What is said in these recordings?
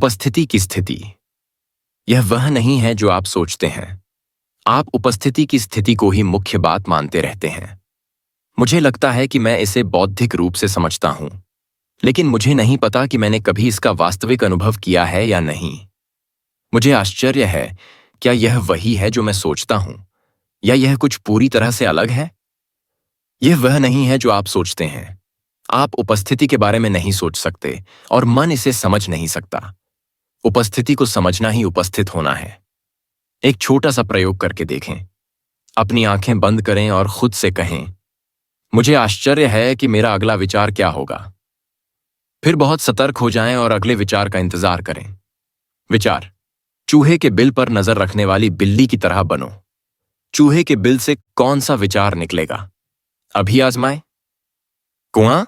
उपस्थिति की स्थिति। यह वह नहीं है जो आप सोचते हैं। आप उपस्थिति की स्थिति को ही मुख्य बात मानते रहते हैं। मुझे लगता है कि मैं इसे बौद्धिक रूप से समझता हूं, लेकिन मुझे नहीं पता कि मैंने कभी इसका वास्तविक अनुभव किया है या नहीं। मुझे आश्चर्य है, क्या यह वही है जो मैं सोचता हूं, या यह कुछ पूरी तरह से अलग है? यह वह नहीं है जो आप सोचते हैं। आप उपस्थिति के बारे में नहीं सोच सकते और मन इसे समझ नहीं सकता। उपस्थिति को समझना ही उपस्थित होना है। एक छोटा सा प्रयोग करके देखें। अपनी आंखें बंद करें और खुद से कहें, मुझे आश्चर्य है कि मेरा अगला विचार क्या होगा। फिर बहुत सतर्क हो जाएं और अगले विचार का इंतजार करें। विचार: चूहे के बिल पर नजर रखने वाली बिल्ली की तरह बनो। चूहे के बिल से कौन सा विचार निकलेगा? अभी आजमाएं। कुआं?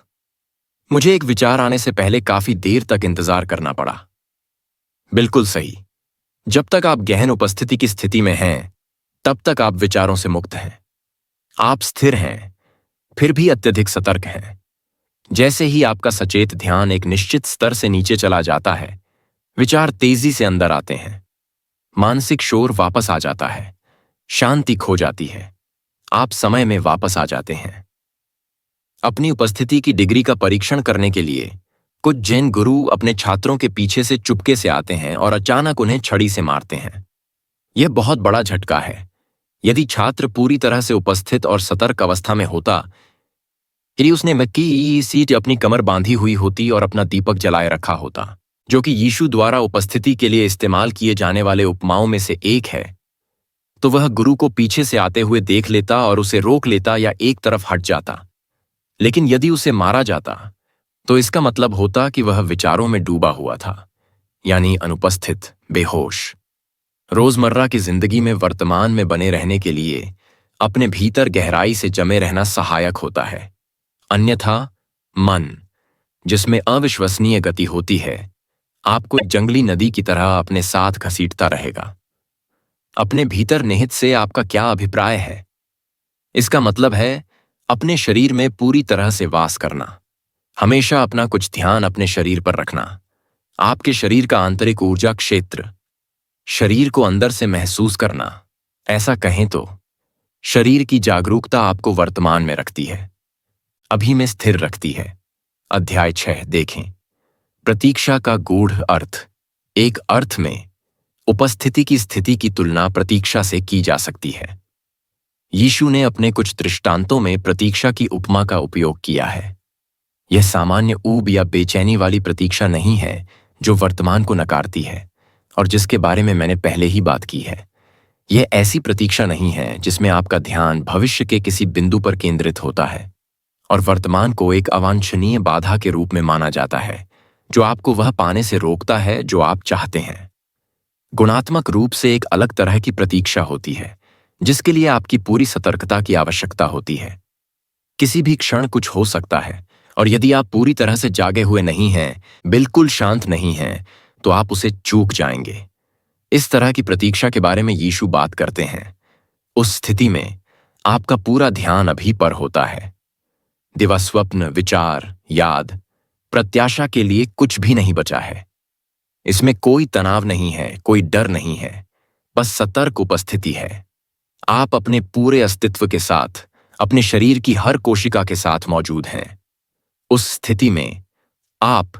मुझे एक विचार आने से पहले काफी देर तक इंतजार करना पड़ा। बिल्कुल सही। जब तक आप गहन उपस्थिति की स्थिति में हैं, तब तक आप विचारों से मुक्त हैं। आप स्थिर हैं, फिर भी अत्यधिक सतर्क हैं। जैसे ही आपका सचेत ध्यान एक निश्चित स्तर से नीचे चला जाता है, विचार तेजी से अंदर आते हैं। मानसिक शोर वापस आ जाता है, शांति खो जाती है, आप समय में वापस आ जाते हैं। अपनी उपस्थिति की डिग्री का परीक्षण करने के लिए कुछ जैन गुरु अपने छात्रों के पीछे से चुपके से आते हैं और अचानक उन्हें छड़ी से मारते हैं। यह बहुत बड़ा झटका है। यदि छात्र पूरी तरह से उपस्थित और सतर्क अवस्था में होता, यदि उसने मक्की सीट अपनी कमर बांधी हुई होती और अपना दीपक जलाए रखा होता, जो कि यीशु द्वारा उपस्थिति के लिए इस्तेमाल किए जाने वाले उपमाओं में से एक है, तो वह गुरु को पीछे से आते हुए देख लेता और उसे रोक लेता या एक तरफ हट जाता। लेकिन यदि उसे मारा जाता, तो इसका मतलब होता कि वह विचारों में डूबा हुआ था, यानी अनुपस्थित, बेहोश। रोजमर्रा की जिंदगी में वर्तमान में बने रहने के लिए अपने भीतर गहराई से जमे रहना सहायक होता है। अन्यथा मन, जिसमें अविश्वसनीय गति होती है, आपको एक जंगली नदी की तरह अपने साथ घसीटता रहेगा। अपने भीतर निहित से आपका क्या अभिप्राय है? इसका मतलब है अपने शरीर में पूरी तरह से वास करना। हमेशा अपना कुछ ध्यान अपने शरीर पर रखना। आपके शरीर का आंतरिक ऊर्जा क्षेत्र, शरीर को अंदर से महसूस करना। ऐसा कहें तो शरीर की जागरूकता आपको वर्तमान में रखती है, अभी में स्थिर रखती है। अध्याय 6 देखें। प्रतीक्षा का गूढ़ अर्थ। एक अर्थ में उपस्थिति की स्थिति की तुलना प्रतीक्षा से की जा सकती है। यीशु ने अपने कुछ दृष्टांतों में प्रतीक्षा की उपमा का उपयोग किया है। यह सामान्य ऊब या बेचैनी वाली प्रतीक्षा नहीं है जो वर्तमान को नकारती है और जिसके बारे में मैंने पहले ही बात की है। यह ऐसी प्रतीक्षा नहीं है जिसमें आपका ध्यान भविष्य के किसी बिंदु पर केंद्रित होता है और वर्तमान को एक अवांछनीय बाधा के रूप में माना जाता है जो आपको वह पाने से रोकता है जो आप चाहते हैं। गुणात्मक रूप से एक अलग तरह की प्रतीक्षा होती है जिसके लिए आपकी पूरी सतर्कता की आवश्यकता होती है। किसी भी क्षण कुछ हो सकता है और यदि आप पूरी तरह से जागे हुए नहीं हैं, बिल्कुल शांत नहीं हैं, तो आप उसे चूक जाएंगे। इस तरह की प्रतीक्षा के बारे में यीशु बात करते हैं। उस स्थिति में आपका पूरा ध्यान अभी पर होता है। दिवास्वप्न, विचार, याद, प्रत्याशा के लिए कुछ भी नहीं बचा है। इसमें कोई तनाव नहीं है, कोई डर नहीं है, बस सतर्क उपस्थिति है। आप अपने पूरे अस्तित्व के साथ, अपने शरीर की हर कोशिका के साथ मौजूद हैं। उस स्थिति में आप,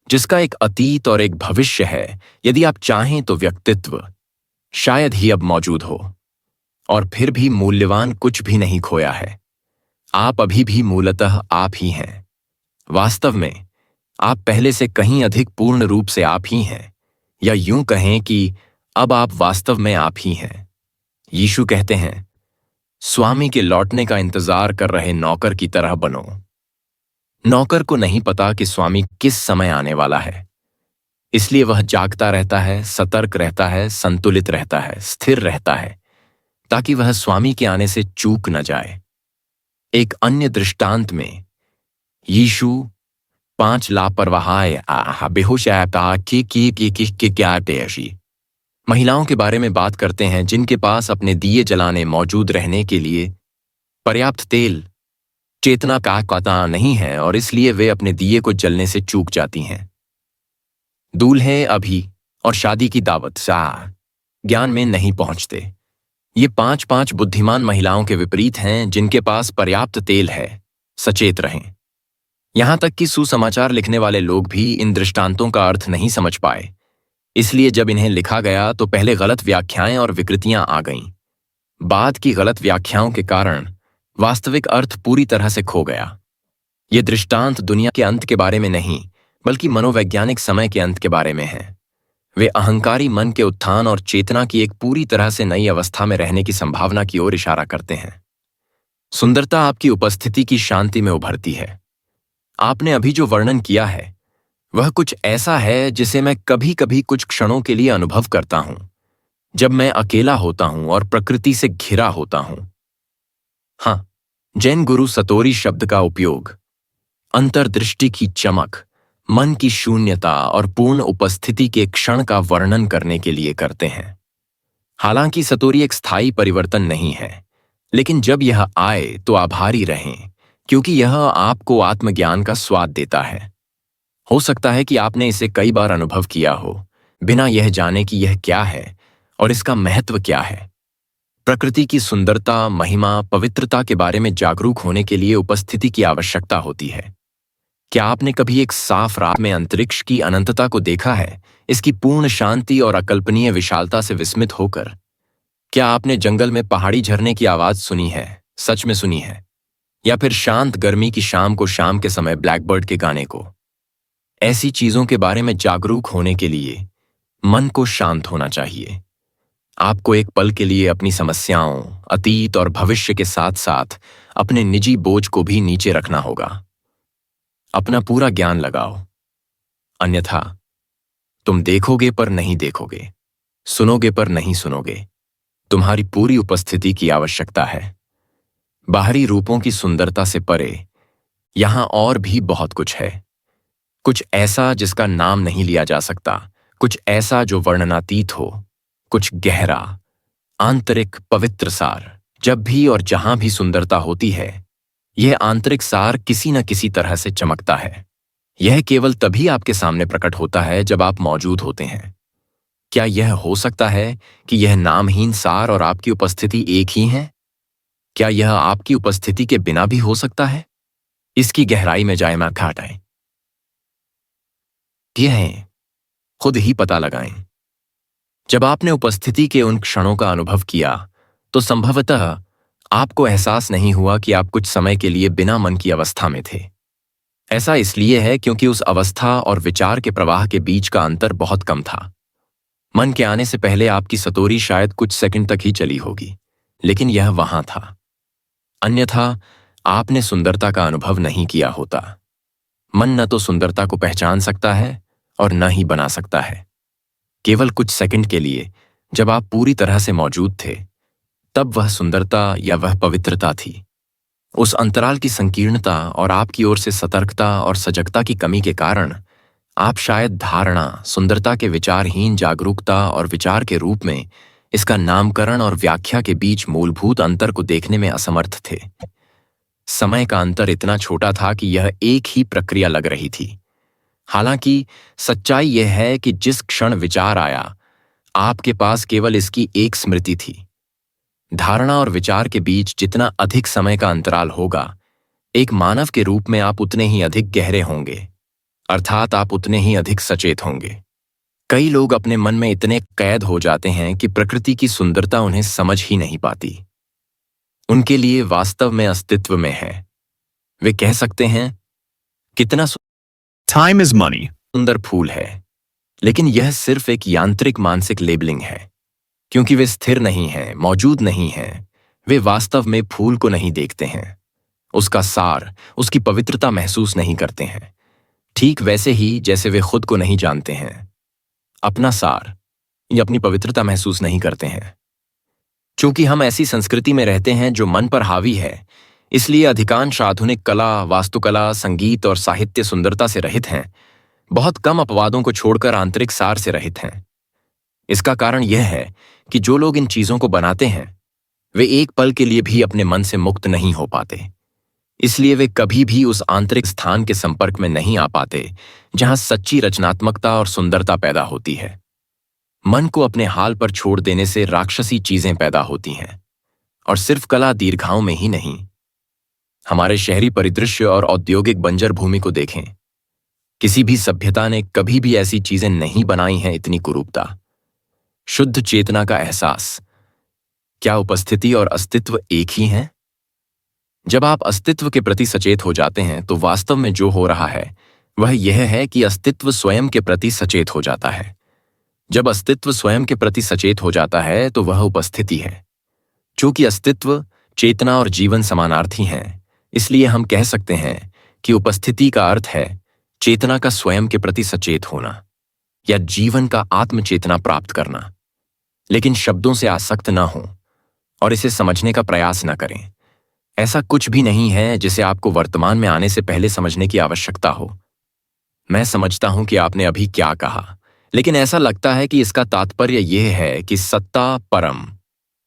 जिसका एक अतीत और एक भविष्य है, यदि आप चाहें तो व्यक्तित्व शायद ही अब मौजूद हो, और फिर भी मूल्यवान कुछ भी नहीं खोया है। आप अभी भी मूलतः आप ही हैं। वास्तव में आप पहले से कहीं अधिक पूर्ण रूप से आप ही हैं, या यूं कहें कि अब आप वास्तव में आप ही हैं। यीशु कहते हैं, स्वामी के लौटने का इंतजार कर रहे नौकर की तरह बनो। नौकर को नहीं पता कि स्वामी किस समय आने वाला है, इसलिए वह जागता रहता है, सतर्क रहता है, संतुलित रहता है, स्थिर रहता है, ताकि वह स्वामी के आने से चूक न जाए। एक अन्य दृष्टांत में यीशु 5 लापरवाह बेहोश महिलाओं के बारे में बात करते हैं जिनके पास अपने दिए जलाने मौजूद रहने के लिए पर्याप्त तेल, चेतना का नहीं है और इसलिए वे अपने दिए को जलने से चूक जाती हैं। दूल्हे अभी और शादी की दावत ज्ञान में नहीं पहुंचते। ये पांच पांच बुद्धिमान महिलाओं के विपरीत हैं जिनके पास पर्याप्त तेल है। सचेत रहें। यहां तक कि सुसमाचार लिखने वाले लोग भी इन दृष्टांतों का अर्थ नहीं समझ पाए। इसलिए जब इन्हें लिखा गया तो पहले गलत व्याख्याएं और विकृतियां आ गईं। बाद की गलत व्याख्याओं के कारण वास्तविक अर्थ पूरी तरह से खो गया। ये दृष्टांत दुनिया के अंत के बारे में नहीं, बल्कि मनोवैज्ञानिक समय के अंत के बारे में है। वे अहंकारी मन के उत्थान और चेतना की एक पूरी तरह से नई अवस्था में रहने की संभावना की ओर इशारा करते हैं। सुंदरता आपकी उपस्थिति की शांति में उभरती है। आपने अभी जो वर्णन किया है वह कुछ ऐसा है जिसे मैं कभी कभी कुछ क्षणों के लिए अनुभव करता हूं, जब मैं अकेला होता हूं और प्रकृति से घिरा होता हूं। हाँ, जैन गुरु सतोरी शब्द का उपयोग अंतर्दृष्टि की चमक, मन की शून्यता और पूर्ण उपस्थिति के क्षण का वर्णन करने के लिए करते हैं। हालांकि सतोरी एक स्थायी परिवर्तन नहीं है, लेकिन जब यह आए तो आभारी रहें, क्योंकि यह आपको आत्मज्ञान का स्वाद देता है। हो सकता है कि आपने इसे कई बार अनुभव किया हो, बिना यह जाने कि यह क्या है और इसका महत्व क्या है। प्रकृति की सुंदरता, महिमा, पवित्रता के बारे में जागरूक होने के लिए उपस्थिति की आवश्यकता होती है। क्या आपने कभी एक साफ रात में अंतरिक्ष की अनंतता को देखा है, इसकी पूर्ण शांति और अकल्पनीय विशालता से विस्मित होकर? क्या आपने जंगल में पहाड़ी झरने की आवाज सुनी है, सच में सुनी है, या फिर शांत गर्मी की शाम को शाम के समय ब्लैकबर्ड के गाने को? ऐसी चीजों के बारे में जागरूक होने के लिए मन को शांत होना चाहिए। आपको एक पल के लिए अपनी समस्याओं, अतीत और भविष्य के साथ साथ अपने निजी बोझ को भी नीचे रखना होगा। अपना पूरा ज्ञान लगाओ, अन्यथा तुम देखोगे पर नहीं देखोगे, सुनोगे पर नहीं सुनोगे। तुम्हारी पूरी उपस्थिति की आवश्यकता है। बाहरी रूपों की सुंदरता से परे यहां और भी बहुत कुछ है। कुछ ऐसा जिसका नाम नहीं लिया जा सकता, कुछ ऐसा जो वर्णनातीत हो, कुछ गहरा, आंतरिक, पवित्र सार। जब भी और जहां भी सुंदरता होती है, यह आंतरिक सार किसी न किसी तरह से चमकता है। यह केवल तभी आपके सामने प्रकट होता है जब आप मौजूद होते हैं। क्या यह हो सकता है कि यह नामहीन सार और आपकी उपस्थिति एक ही है? क्या यह आपकी उपस्थिति के बिना भी हो सकता है? इसकी गहराई में जाए मैं घाटाएं। यह खुद ही पता लगाएं। जब आपने उपस्थिति के उन क्षणों का अनुभव किया तो संभवतः आपको एहसास नहीं हुआ कि आप कुछ समय के लिए बिना मन की अवस्था में थे। ऐसा इसलिए है क्योंकि उस अवस्था और विचार के प्रवाह के बीच का अंतर बहुत कम था। मन के आने से पहले आपकी सतोरी शायद कुछ सेकंड तक ही चली होगी, लेकिन यह वहां था। अन्यथा आपने सुंदरता का अनुभव नहीं किया होता। मन न तो सुंदरता को पहचान सकता है और न ही बना सकता है। केवल कुछ सेकंड के लिए जब आप पूरी तरह से मौजूद थे, तब वह सुंदरता या वह पवित्रता थी। उस अंतराल की संकीर्णता और आपकी ओर से सतर्कता और सजगता की कमी के कारण आप शायद धारणा, सुंदरता के विचारहीन जागरूकता और विचार के रूप में इसका नामकरण और व्याख्या के बीच मूलभूत अंतर को देखने में असमर्थ थे। समय का अंतर इतना छोटा था कि यह एक ही प्रक्रिया लग रही थी। हालांकि सच्चाई यह है कि जिस क्षण विचार आया, आपके पास केवल इसकी एक स्मृति थी। धारणा और विचार के बीच जितना अधिक समय का अंतराल होगा, एक मानव के रूप में आप उतने ही अधिक गहरे होंगे, अर्थात आप उतने ही अधिक सचेत होंगे। कई लोग अपने मन में इतने कैद हो जाते हैं कि प्रकृति की सुंदरता उन्हें समझ ही नहीं पाती। उनके लिए वास्तव में अस्तित्व में है। वे कह सकते हैं, कितना Time is money. सुंदर फूल है, लेकिन यह सिर्फ एक यांत्रिक मानसिक लेबलिंग है, क्योंकि वे स्थिर नहीं हैं, मौजूद नहीं हैं। वे वास्तव में फूल को नहीं देखते हैं, उसका सार, उसकी पवित्रता महसूस नहीं करते हैं। ठीक वैसे ही जैसे वे खुद को नहीं जानते हैं, अपना सार या अपनी पवित्रता महसूस नहीं करते हैं। चूंकि हम ऐसी संस्कृति में रहते हैं जो मन पर हावी है, इसलिए अधिकांश आधुनिक कला, वास्तुकला, संगीत और साहित्य सुंदरता से रहित हैं। बहुत कम अपवादों को छोड़कर आंतरिक सार से रहित हैं। इसका कारण यह है कि जो लोग इन चीजों को बनाते हैं, वे एक पल के लिए भी अपने मन से मुक्त नहीं हो पाते। इसलिए वे कभी भी उस आंतरिक स्थान के संपर्क में नहीं आ पाते जहां सच्ची रचनात्मकता और सुंदरता पैदा होती है। मन को अपने हाल पर छोड़ देने से राक्षसी चीजें पैदा होती हैं, और सिर्फ कला दीर्घाओं में ही नहीं। हमारे शहरी परिदृश्य और औद्योगिक बंजर भूमि को देखें। किसी भी सभ्यता ने कभी भी ऐसी चीजें नहीं बनाई हैं। इतनी कुरूपता, शुद्ध चेतना का एहसास। क्या उपस्थिति और अस्तित्व एक ही हैं? जब आप अस्तित्व के प्रति सचेत हो जाते हैं तो वास्तव में जो हो रहा है वह यह है कि अस्तित्व स्वयं के प्रति सचेत हो जाता है। जब अस्तित्व स्वयं के प्रति सचेत हो जाता है तो वह उपस्थिति है। चूंकि अस्तित्व, चेतना और जीवन समानार्थी हैं, इसलिए हम कह सकते हैं कि उपस्थिति का अर्थ है चेतना का स्वयं के प्रति सचेत होना या जीवन का आत्मचेतना प्राप्त करना। लेकिन शब्दों से आसक्त न हो और इसे समझने का प्रयास न करें। ऐसा कुछ भी नहीं है जिसे आपको वर्तमान में आने से पहले समझने की आवश्यकता हो। मैं समझता हूं कि आपने अभी क्या कहा, लेकिन ऐसा लगता है कि इसका तात्पर्य यह है कि सत्ता, परम,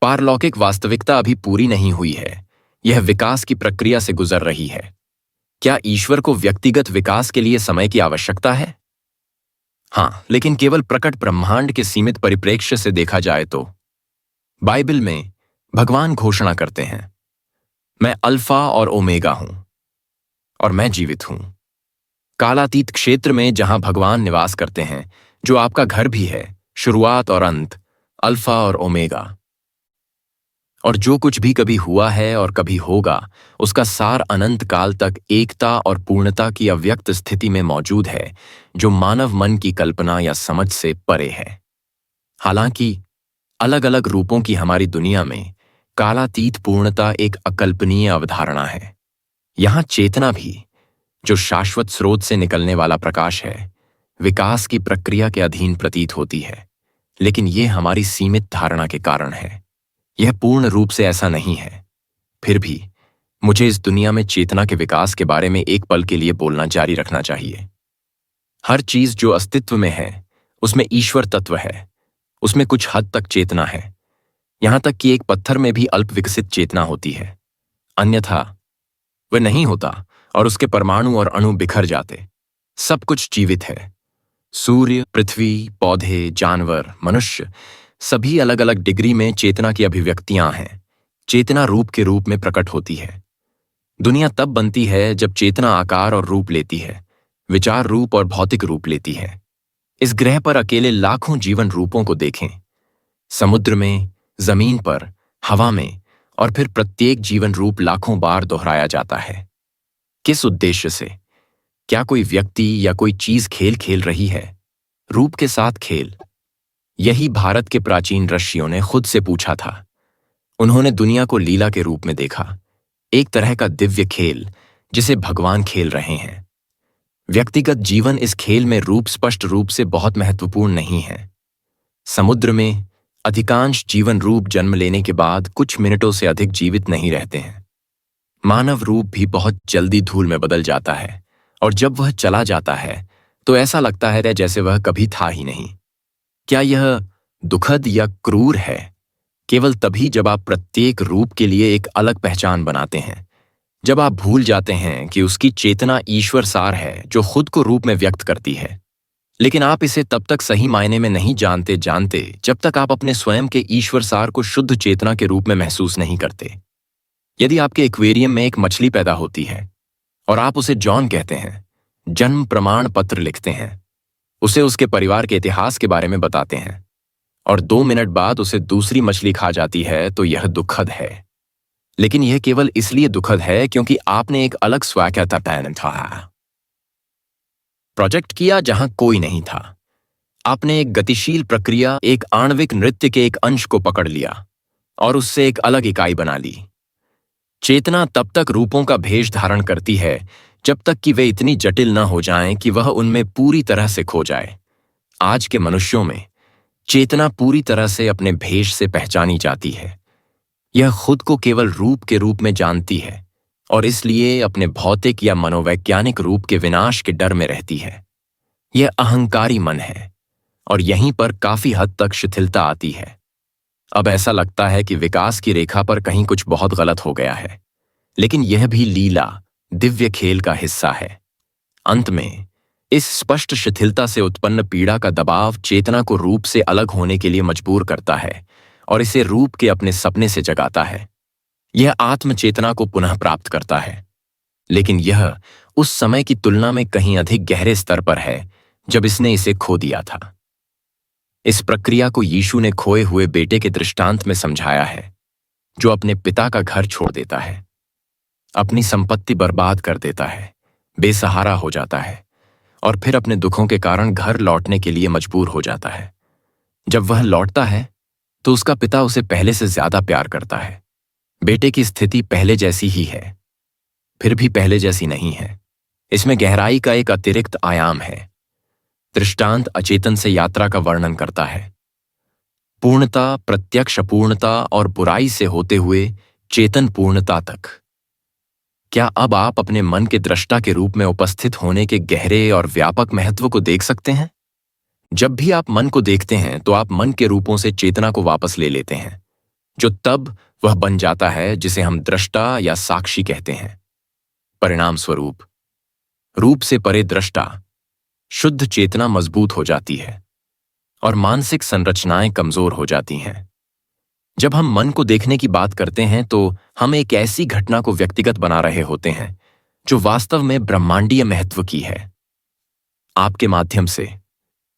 पारलौकिक वास्तविकता अभी पूरी नहीं हुई है। यह विकास की प्रक्रिया से गुजर रही है। क्या ईश्वर को व्यक्तिगत विकास के लिए समय की आवश्यकता है? हाँ, लेकिन केवल प्रकट ब्रह्मांड के सीमित परिप्रेक्ष्य से देखा जाए तो बाइबल में भगवान घोषणा करते हैं, मैं अल्फा और ओमेगा हूं और मैं जीवित हूं। कालातीत क्षेत्र में जहां भगवान निवास करते हैं, जो आपका घर भी है, शुरुआत और अंत, अल्फा और ओमेगा। और जो कुछ भी कभी हुआ है और कभी होगा, उसका सार अनंत काल तक एकता और पूर्णता की अव्यक्त स्थिति में मौजूद है, जो मानव मन की कल्पना या समझ से परे है। हालांकि अलग अलग रूपों की हमारी दुनिया में कालातीत पूर्णता एक अकल्पनीय अवधारणा है। यहां चेतना भी, जो शाश्वत स्रोत से निकलने वाला प्रकाश है, विकास की प्रक्रिया के अधीन प्रतीत होती है। लेकिन यह हमारी सीमित धारणा के कारण है। यह पूर्ण रूप से ऐसा नहीं है। फिर भी मुझे इस दुनिया में चेतना के विकास के बारे में एक पल के लिए बोलना जारी रखना चाहिए। हर चीज जो अस्तित्व में है, उसमें ईश्वर तत्व है। उसमें कुछ हद तक चेतना है, यहां तक कि एक पत्थर में भी अल्प विकसित चेतना होती है। अन्यथा वह नहीं होता और उसके परमाणु और अणु बिखर जाते। सब कुछ जीवित है। सूर्य, पृथ्वी, पौधे, जानवर, मनुष्य, सभी अलग अलग डिग्री में चेतना की अभिव्यक्तियां हैं। चेतना रूप के रूप में प्रकट होती है। दुनिया तब बनती है जब चेतना आकार और रूप लेती है, विचार रूप और भौतिक रूप लेती है। इस ग्रह पर अकेले लाखों जीवन रूपों को देखें। समुद्र में, जमीन पर, हवा में, और फिर प्रत्येक जीवन रूप लाखों बार दोहराया जाता है। किस उद्देश्य से? क्या कोई व्यक्ति या कोई चीज खेल खेल रही है? रूप के साथ खेल। यही भारत के प्राचीन ऋषियों ने खुद से पूछा था। उन्होंने दुनिया को लीला के रूप में देखा, एक तरह का दिव्य खेल जिसे भगवान खेल रहे हैं। व्यक्तिगत जीवन इस खेल में रूप स्पष्ट रूप से बहुत महत्वपूर्ण नहीं है। समुद्र में अधिकांश जीवन रूप जन्म लेने के बाद कुछ मिनटों से अधिक जीवित नहीं रहते हैं। मानव रूप भी बहुत जल्दी धूल में बदल जाता है, और जब वह चला जाता है तो ऐसा लगता है जैसे वह कभी था ही नहीं। क्या यह दुखद या क्रूर है? केवल तभी जब आप प्रत्येक रूप के लिए एक अलग पहचान बनाते हैं, जब आप भूल जाते हैं कि उसकी चेतना ईश्वर सार है जो खुद को रूप में व्यक्त करती है। लेकिन आप इसे तब तक सही मायने में नहीं जानते जब तक आप अपने स्वयं के ईश्वर सार को शुद्ध चेतना के रूप में महसूस नहीं करते। यदि आपके एक्वेरियम में एक मछली पैदा होती है और आप उसे जॉन कहते हैं, जन्म प्रमाण पत्र लिखते हैं, उसे उसके परिवार के इतिहास के बारे में बताते हैं, और 2 मिनट बाद उसे दूसरी मछली खा जाती है, तो यह दुखद है। लेकिन यह केवल इसलिए दुखद है क्योंकि आपने एक अलग स्वायत्तता प्रोजेक्ट किया जहां कोई नहीं था। आपने एक गतिशील प्रक्रिया, एक आणविक नृत्य के एक अंश को पकड़ लिया और उससे एक अलग इकाई बना ली। चेतना तब तक रूपों का भेष धारण करती है जब तक कि वे इतनी जटिल न हो जाएं कि वह उनमें पूरी तरह से खो जाए। आज के मनुष्यों में चेतना पूरी तरह से अपने भेष से पहचानी जाती है। यह खुद को केवल रूप के रूप में जानती है और इसलिए अपने भौतिक या मनोवैज्ञानिक रूप के विनाश के डर में रहती है। यह अहंकारी मन है और यहीं पर काफी हद तक शिथिलता आती है। अब ऐसा लगता है कि विकास की रेखा पर कहीं कुछ बहुत गलत हो गया है, लेकिन यह भी लीला, दिव्य खेल का हिस्सा है। अंत में इस स्पष्ट शिथिलता से उत्पन्न पीड़ा का दबाव चेतना को रूप से अलग होने के लिए मजबूर करता है और इसे रूप के अपने सपने से जगाता है। यह आत्म चेतना को पुनः प्राप्त करता है, लेकिन यह उस समय की तुलना में कहीं अधिक गहरे स्तर पर है जब इसने इसे खो दिया था। इस प्रक्रिया को यीशु ने खोए हुए बेटे के दृष्टांत में समझाया है, जो अपने पिता का घर छोड़ देता है, अपनी संपत्ति बर्बाद कर देता है, बेसहारा हो जाता है और फिर अपने दुखों के कारण घर लौटने के लिए मजबूर हो जाता है। जब वह लौटता है तो उसका पिता उसे पहले से ज्यादा प्यार करता है। बेटे की स्थिति पहले जैसी ही है, फिर भी पहले जैसी नहीं है। इसमें गहराई का एक अतिरिक्त आयाम है। दृष्टांत अचेतन से यात्रा का वर्णन करता है, पूर्णता, प्रत्यक्ष अपूर्णता और बुराई से होते हुए चेतन पूर्णता तक। क्या अब आप अपने मन के दृष्टा के रूप में उपस्थित होने के गहरे और व्यापक महत्व को देख सकते हैं? जब भी आप मन को देखते हैं तो आप मन के रूपों से चेतना को वापस ले लेते हैं, जो तब वह बन जाता है जिसे हम दृष्टा या साक्षी कहते हैं। परिणाम स्वरूप रूप से परे दृष्टा, शुद्ध चेतना मजबूत हो जाती है और मानसिक संरचनाएं कमजोर हो जाती हैं। जब हम मन को देखने की बात करते हैं तो हम एक ऐसी घटना को व्यक्तिगत बना रहे होते हैं जो वास्तव में ब्रह्मांडीय महत्व की है। आपके माध्यम से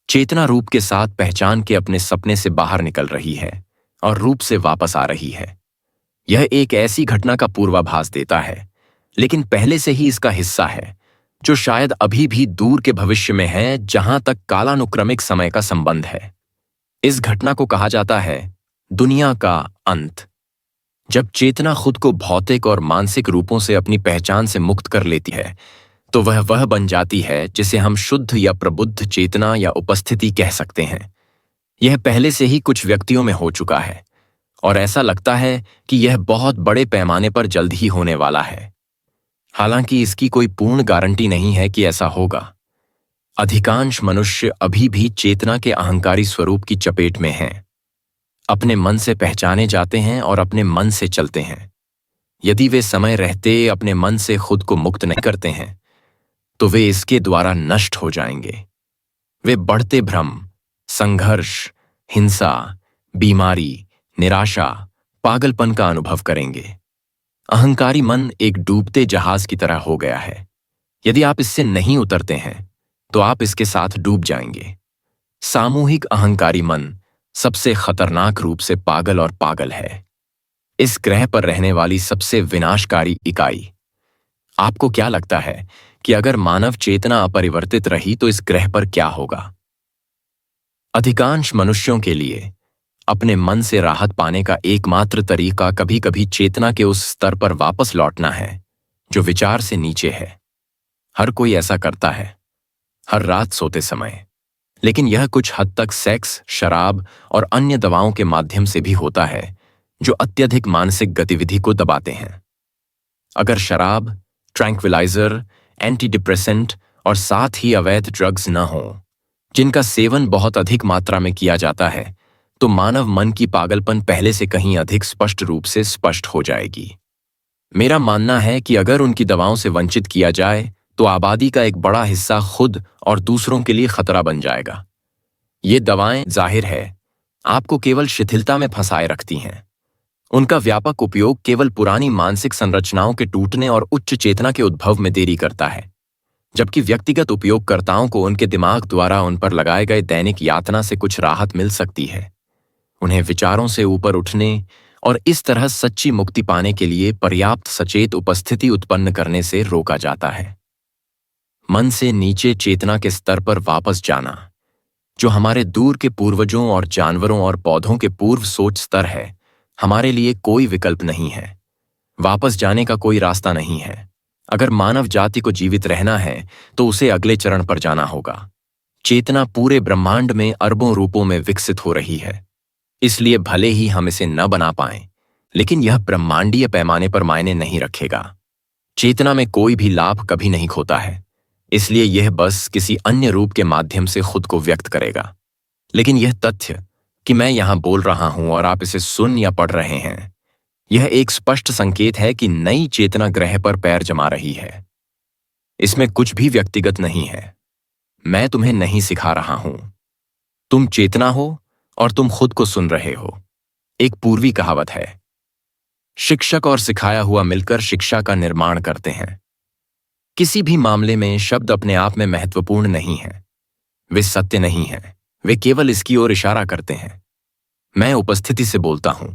चेतना रूप के साथ पहचान के अपने सपने से बाहर निकल रही है और रूप से वापस आ रही है। यह एक ऐसी घटना का पूर्वाभास देता है, लेकिन पहले से ही इसका हिस्सा है, जो शायद अभी भी दूर के भविष्य में है, जहां तक कालानुक्रमिक समय का संबंध है। इस घटना को कहा जाता है दुनिया का अंत। जब चेतना खुद को भौतिक और मानसिक रूपों से अपनी पहचान से मुक्त कर लेती है तो वह बन जाती है जिसे हम शुद्ध या प्रबुद्ध चेतना या उपस्थिति कह सकते हैं। यह पहले से ही कुछ व्यक्तियों में हो चुका है और ऐसा लगता है कि यह बहुत बड़े पैमाने पर जल्द ही होने वाला है। हालांकि इसकी कोई पूर्ण गारंटी नहीं है कि ऐसा होगा। अधिकांश मनुष्य अभी भी चेतना के अहंकारी स्वरूप की चपेट में हैं, अपने मन से पहचाने जाते हैं और अपने मन से चलते हैं। यदि वे समय रहते अपने मन से खुद को मुक्त नहीं करते हैं तो वे इसके द्वारा नष्ट हो जाएंगे। वे बढ़ते भ्रम, संघर्ष, हिंसा, बीमारी, निराशा, पागलपन का अनुभव करेंगे। अहंकारी मन एक डूबते जहाज की तरह हो गया है। यदि आप इससे नहीं उतरते हैं तो आप इसके साथ डूब जाएंगे। सामूहिक अहंकारी मन सबसे खतरनाक रूप से पागल और पागल है, इस ग्रह पर रहने वाली सबसे विनाशकारी इकाई। आपको क्या लगता है कि अगर मानव चेतना अपरिवर्तित रही तो इस ग्रह पर क्या होगा? अधिकांश मनुष्यों के लिए अपने मन से राहत पाने का एकमात्र तरीका कभी कभी चेतना के उस स्तर पर वापस लौटना है जो विचार से नीचे है। हर कोई ऐसा करता है, हर रात सोते समय, लेकिन यह कुछ हद तक सेक्स, शराब और अन्य दवाओं के माध्यम से भी होता है जो अत्यधिक मानसिक गतिविधि को दबाते हैं। अगर शराब, ट्रैंक्विलाइजर, एंटी डिप्रेसेंट और साथ ही अवैध ड्रग्स न हों, जिनका सेवन बहुत अधिक मात्रा में किया जाता है, तो मानव मन की पागलपन पहले से कहीं अधिक स्पष्ट रूप से स्पष्ट हो जाएगी। मेरा मानना है कि अगर उनकी दवाओं से वंचित किया जाए तो आबादी का एक बड़ा हिस्सा खुद और दूसरों के लिए खतरा बन जाएगा। ये दवाएं, जाहिर है, आपको केवल शिथिलता में फंसाए रखती हैं। उनका व्यापक उपयोग केवल पुरानी मानसिक संरचनाओं के टूटने और उच्च चेतना के उद्भव में देरी करता है, जबकि व्यक्तिगत उपयोगकर्ताओं को उनके दिमाग द्वारा उन पर लगाए गए दैनिक यातना से कुछ राहत मिल सकती है। उन्हें विचारों से ऊपर उठने और इस तरह सच्ची मुक्ति पाने के लिए पर्याप्त सचेत उपस्थिति उत्पन्न करने से रोका जाता है। मन से नीचे चेतना के स्तर पर वापस जाना, जो हमारे दूर के पूर्वजों और जानवरों और पौधों के पूर्व सोच स्तर है, हमारे लिए कोई विकल्प नहीं है। वापस जाने का कोई रास्ता नहीं है। अगर मानव जाति को जीवित रहना है तो उसे अगले चरण पर जाना होगा। चेतना पूरे ब्रह्मांड में अरबों रूपों में विकसित हो रही है, इसलिए भले ही हम इसे न बना पाएं, लेकिन यह ब्रह्मांडीय पैमाने पर मायने नहीं रखेगा। चेतना में कोई भी लाभ कभी नहीं खोता है, इसलिए यह बस किसी अन्य रूप के माध्यम से खुद को व्यक्त करेगा। लेकिन यह तथ्य कि मैं यहां बोल रहा हूं और आप इसे सुन या पढ़ रहे हैं, यह एक स्पष्ट संकेत है कि नई चेतना ग्रह पर पैर जमा रही है। इसमें कुछ भी व्यक्तिगत नहीं है। मैं तुम्हें नहीं सिखा रहा हूं। तुम चेतना हो और तुम खुद को सुन रहे हो। एक पूर्वी कहावत है, शिक्षक और सिखाया हुआ मिलकर शिक्षा का निर्माण करते हैं। किसी भी मामले में शब्द अपने आप में महत्वपूर्ण नहीं है, वे सत्य नहीं हैं, वे केवल इसकी ओर इशारा करते हैं। मैं उपस्थिति से बोलता हूं,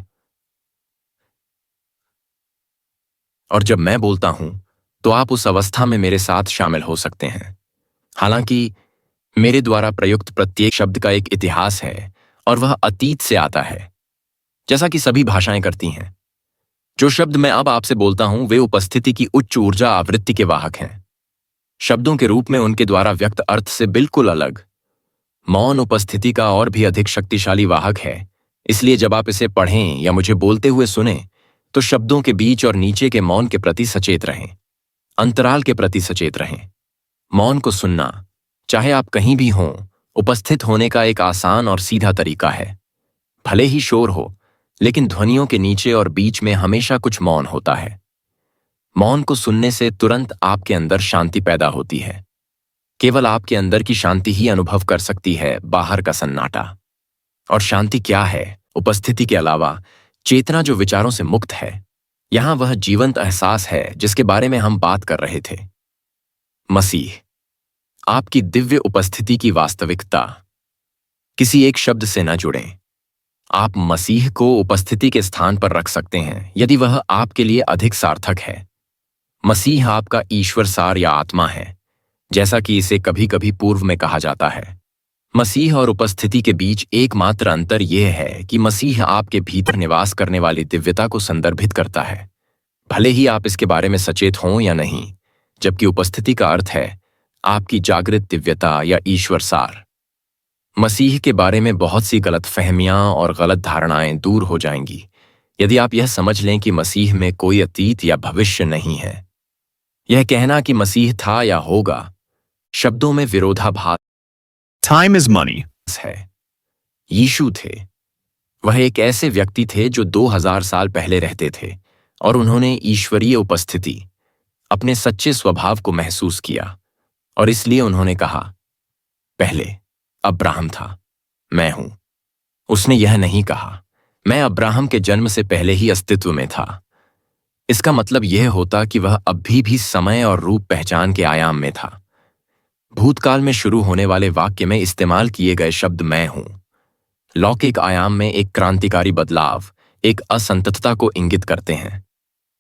और जब मैं बोलता हूं तो आप उस अवस्था में मेरे साथ शामिल हो सकते हैं। हालांकि मेरे द्वारा प्रयुक्त प्रत्येक शब्द का एक इतिहास है और वह अतीत से आता है, जैसा कि सभी भाषाएं करती हैं। जो शब्द मैं अब आपसे बोलता हूं वे उपस्थिति की उच्च ऊर्जा आवृत्ति के वाहक हैं। शब्दों के रूप में उनके द्वारा व्यक्त अर्थ से बिल्कुल अलग। मौन उपस्थिति का और भी अधिक शक्तिशाली वाहक है, इसलिए जब आप इसे पढ़ें या मुझे बोलते हुए सुनें तो शब्दों के बीच और नीचे के मौन के प्रति सचेत रहें, अंतराल के प्रति सचेत रहें। मौन को सुनना, चाहे आप कहीं भी हों, उपस्थित होने का एक आसान और सीधा तरीका है। भले ही शोर हो, लेकिन ध्वनियों के नीचे और बीच में हमेशा कुछ मौन होता है। मौन को सुनने से तुरंत आपके अंदर शांति पैदा होती है। केवल आपके अंदर की शांति ही अनुभव कर सकती है बाहर का सन्नाटा। और शांति क्या है? उपस्थिति के अलावा चेतना जो विचारों से मुक्त है। यहां वह जीवंत एहसास है जिसके बारे में हम बात कर रहे थे। मसीह, आपकी दिव्य उपस्थिति की वास्तविकता। किसी एक शब्द से न जुड़ें। आप मसीह को उपस्थिति के स्थान पर रख सकते हैं यदि वह आपके लिए अधिक सार्थक है। मसीह आपका ईश्वर सार या आत्मा है, जैसा कि इसे कभी कभी पूर्व में कहा जाता है। मसीह और उपस्थिति के बीच एकमात्र अंतर यह है कि मसीह आपके भीतर निवास करने वाली दिव्यता को संदर्भित करता है, भले ही आप इसके बारे में सचेत हों या नहीं, जबकि उपस्थिति का अर्थ है आपकी जागृत दिव्यता या ईश्वर सार। मसीह के बारे में बहुत सी गलतफहमियां और गलत धारणाएं दूर हो जाएंगी यदि आप यह समझ लें कि मसीह में कोई अतीत या भविष्य नहीं है। यह कहना कि मसीह था या होगा शब्दों में विरोधाभास Time is money. है। यीशु थे। वह एक ऐसे व्यक्ति थे जो 2000 साल पहले रहते थे और उन्होंने ईश्वरीय उपस्थिति, अपने सच्चे स्वभाव को महसूस किया, और इसलिए उन्होंने कहा, पहले अब्राहम था, मैं हूं। उसने यह नहीं कहा, मैं अब्राहम के जन्म से पहले ही अस्तित्व में था। इसका मतलब यह होता कि वह अभी भी समय और रूप पहचान के आयाम में था। भूतकाल में शुरू होने वाले वाक्य में इस्तेमाल किए गए शब्द मैं हूं लौकिक आयाम में एक क्रांतिकारी बदलाव, एक असंततता को इंगित करते हैं।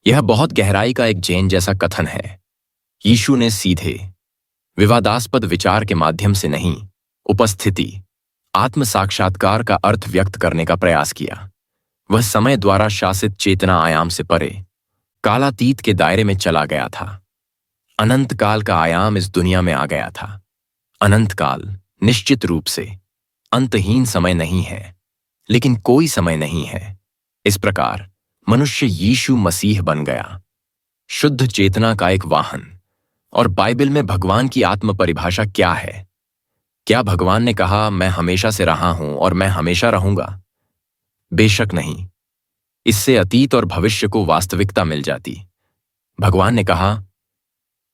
यह बहुत गहराई का एक जैन जैसा कथन है। यीशु ने सीधे, विवादास्पद विचार के माध्यम से नहीं, उपस्थिति, आत्म साक्षात्कार का अर्थ व्यक्त करने का प्रयास किया। वह समय द्वारा शासित चेतना आयाम से परे, कालातीत के दायरे में चला गया था। अनंत काल का आयाम इस दुनिया में आ गया था। अनंत काल निश्चित रूप से अंतहीन समय नहीं है, लेकिन कोई समय नहीं है। इस प्रकार मनुष्य यीशु मसीह बन गया, शुद्ध चेतना का एक वाहन। और बाइबल में भगवान की आत्म परिभाषा क्या है? क्या भगवान ने कहा, मैं हमेशा से रहा हूं और मैं हमेशा रहूंगा? बेशक नहीं। इससे अतीत और भविष्य को वास्तविकता मिल जाती। भगवान ने कहा,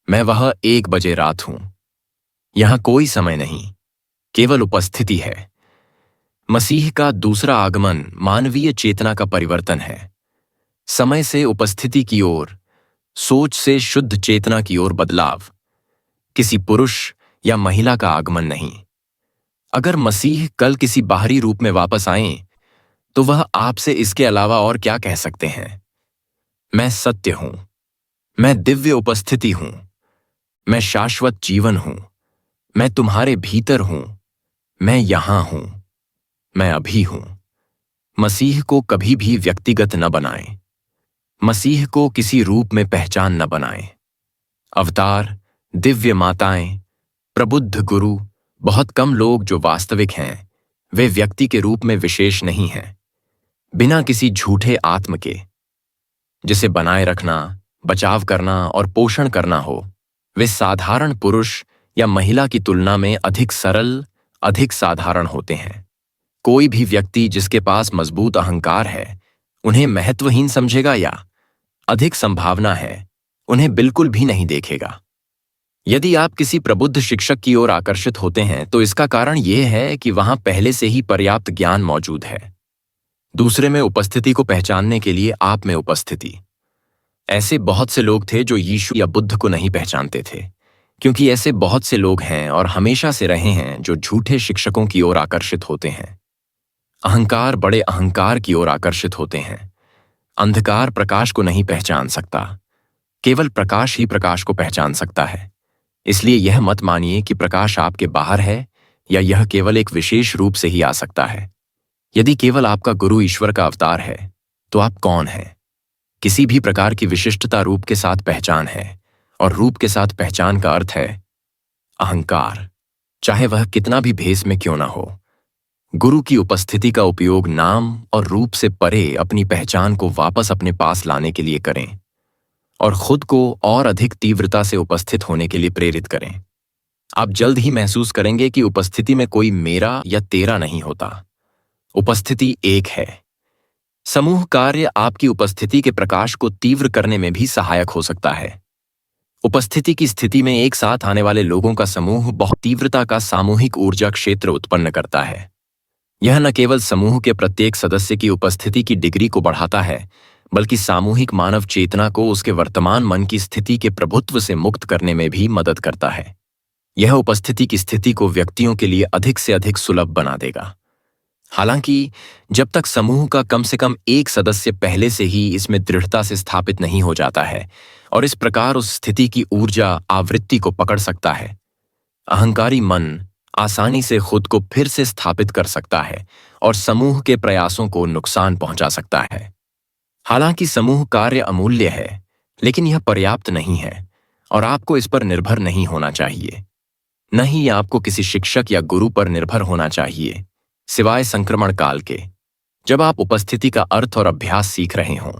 मैं वह 1 बजे रात हूं। यहां कोई समय नहीं, केवल उपस्थिति है। मसीह का दूसरा आगमन मानवीय चेतना का परिवर्तन है। समय से उपस्थिति की ओर, सोच से शुद्ध चेतना की ओर बदलाव, किसी पुरुष या महिला का आगमन नहीं। अगर मसीह कल किसी बाहरी रूप में वापस आएं, तो वह आपसे इसके अलावा और क्या कह सकते हैं? मैं सत्य हूं, मैं दिव्य उपस्थिति हूं, मैं शाश्वत जीवन हूं, मैं तुम्हारे भीतर हूं, मैं यहां हूं, मैं अभी हूं। मसीह को कभी भी व्यक्तिगत न बनाएं। मसीह को किसी रूप में पहचान न बनाएं। अवतार, दिव्य माताएं, प्रबुद्ध गुरु, बहुत कम लोग जो वास्तविक हैं, वे व्यक्ति के रूप में विशेष नहीं हैं। बिना किसी झूठे आत्म के, जिसे बनाए रखना, बचाव करना और पोषण करना हो, वे साधारण पुरुष या महिला की तुलना में अधिक सरल, अधिक साधारण होते हैं। कोई भी व्यक्ति जिसके पास मजबूत अहंकार है, उन्हें महत्वहीन समझेगा या अधिक संभावना है, उन्हें बिल्कुल भी नहीं देखेगा। यदि आप किसी प्रबुद्ध शिक्षक की ओर आकर्षित होते हैं तो इसका कारण यह है कि वहां पहले से ही पर्याप्त ज्ञान मौजूद है। दूसरे में उपस्थिति को पहचानने के लिए आप में उपस्थिति। ऐसे बहुत से लोग थे जो यीशु या बुद्ध को नहीं पहचानते थे, क्योंकि ऐसे बहुत से लोग हैं और हमेशा से रहे हैं जो झूठे शिक्षकों की ओर आकर्षित होते हैं। अहंकार बड़े अहंकार की ओर आकर्षित होते हैं। अंधकार प्रकाश को नहीं पहचान सकता, केवल प्रकाश ही प्रकाश को पहचान सकता है। इसलिए यह मत मानिए कि प्रकाश आपके बाहर है या यह केवल एक विशेष रूप से ही आ सकता है। यदि केवल आपका गुरु ईश्वर का अवतार है तो आप कौन हैं? किसी भी प्रकार की विशिष्टता रूप के साथ पहचान है, और रूप के साथ पहचान का अर्थ है अहंकार, चाहे वह कितना भी भेष में क्यों ना हो। गुरु की उपस्थिति का उपयोग नाम और रूप से परे अपनी पहचान को वापस अपने पास लाने के लिए करें और खुद को और अधिक तीव्रता से उपस्थित होने के लिए प्रेरित करें। आप जल्द ही महसूस करेंगे कि उपस्थिति में कोई मेरा या तेरा नहीं होता। उपस्थिति एक है। समूह कार्य आपकी उपस्थिति के प्रकाश को तीव्र करने में भी सहायक हो सकता है। उपस्थिति की स्थिति में एक साथ आने वाले लोगों का समूह बहुत तीव्रता का सामूहिक ऊर्जा क्षेत्र उत्पन्न करता है। यह न केवल समूह के प्रत्येक सदस्य की उपस्थिति की डिग्री को बढ़ाता है, बल्कि सामूहिक मानव चेतना को उसके वर्तमान मन की स्थिति के प्रभुत्व से मुक्त करने में भी मदद करता है। यह उपस्थिति की स्थिति को व्यक्तियों के लिए अधिक से अधिक सुलभ बना देगा। हालांकि जब तक समूह का कम से कम एक सदस्य पहले से ही इसमें दृढ़ता से स्थापित नहीं हो जाता है और इस प्रकार उस स्थिति की ऊर्जा आवृत्ति को पकड़ सकता है, अहंकारी मन आसानी से खुद को फिर से स्थापित कर सकता है और समूह के प्रयासों को नुकसान पहुंचा सकता है। हालांकि समूह कार्य अमूल्य है, लेकिन यह पर्याप्त नहीं है और आपको इस पर निर्भर नहीं होना चाहिए। न ही आपको किसी शिक्षक या गुरु पर निर्भर होना चाहिए, सिवाय संक्रमण काल के, जब आप उपस्थिति का अर्थ और अभ्यास सीख रहे हों।